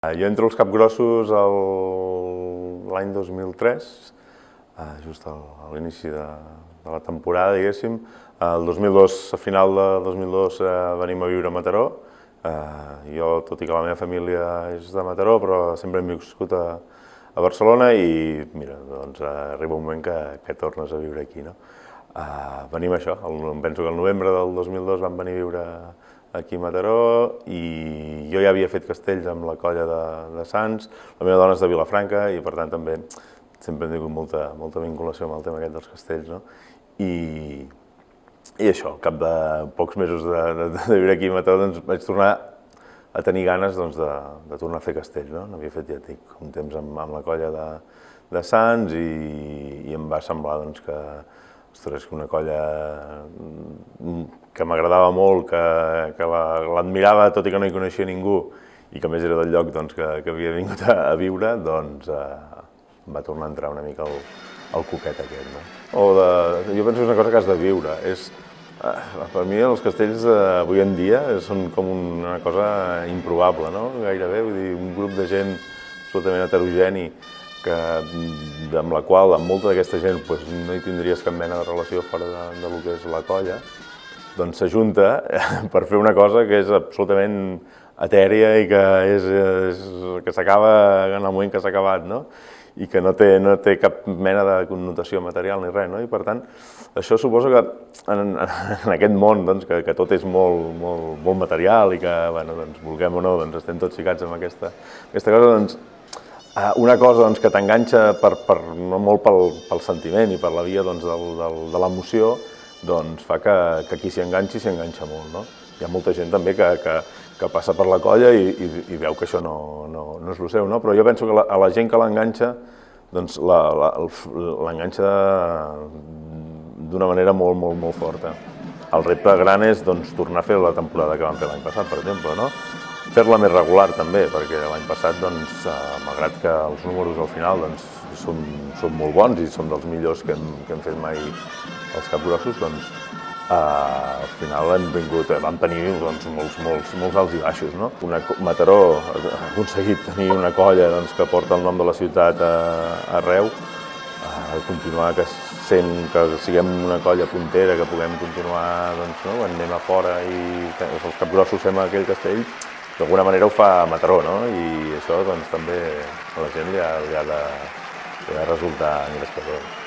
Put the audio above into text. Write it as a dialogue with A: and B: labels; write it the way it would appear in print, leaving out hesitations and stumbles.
A: Jo entro als Capgrossos l'any 2003, just a l'inici de la temporada, diguéssim. El 2002, a final de 2002, venim a viure a Mataró. Jo, tot i que la meva família és de Mataró, però sempre hem viscut a Barcelona i, mira, doncs arriba un moment que tornes a viure aquí, no? Venim això, penso que el novembre del 2002 vam venir a viure aquí a Mataró i jo ja havia fet castells amb la colla de Sants, la meva dona és de Vilafranca i per tant també sempre hem tingut molta vinculació amb el tema aquest dels castells, no? I això, al cap de pocs mesos de viure aquí a Mataró doncs vaig tornar a tenir ganes de tornar a fer castells, no? N'havia fet, ja et dic, un temps amb la colla de Sants i em va semblar doncs que ostres, una colla que m'agradava molt, que l'admirava tot i que no hi coneixia ningú i que a més era del lloc que havia vingut a viure, doncs em va tornar a entrar una mica el coquet aquest, no? Jo penso que és una cosa que has de viure. Per mi els castells avui en dia són com una cosa improbable, no? Gairebé, vull dir, un grup de gent absolutament heterogeni amb la qual, amb molta d'aquesta gent, no hi tindries cap mena de relació fora del que és la colla, doncs s'ajunta per fer una cosa que és absolutament etèria i que s'acaba en el moment que s'ha acabat, no? I que no té cap mena de connotació material ni res, no? I per tant, això suposa que en aquest món que tot és molt material i que, vulguem o no, estem tots ficats en aquesta cosa, doncs una cosa que t'enganxa molt pel sentiment i per la via de l'emoció, doncs fa que qui s'hi enganxa molt, no? Hi ha molta gent també que passa per la colla i veu que això no és el seu, no? Però jo penso que a la gent que l'enganxa, doncs l'enganxa d'una manera molt forta. El repte gran és tornar a fer la temporada que vam fer l'any passat, per exemple, no? Fer-la més regular també, perquè l'any passat, malgrat que els números al final són molt bons i són dels millors que hem fet mai als Capgrossos, al final vam tenir molts alts i baixos, no? Mataró ha aconseguit tenir una colla que porta el nom de la ciutat arreu, continuar que siguem una colla puntera, que puguem continuar, quan anem a fora i els Capgrossos fem aquell castell, d'alguna manera ho fa Mataró, no? I això també a la gent li ha de resultar engrescador.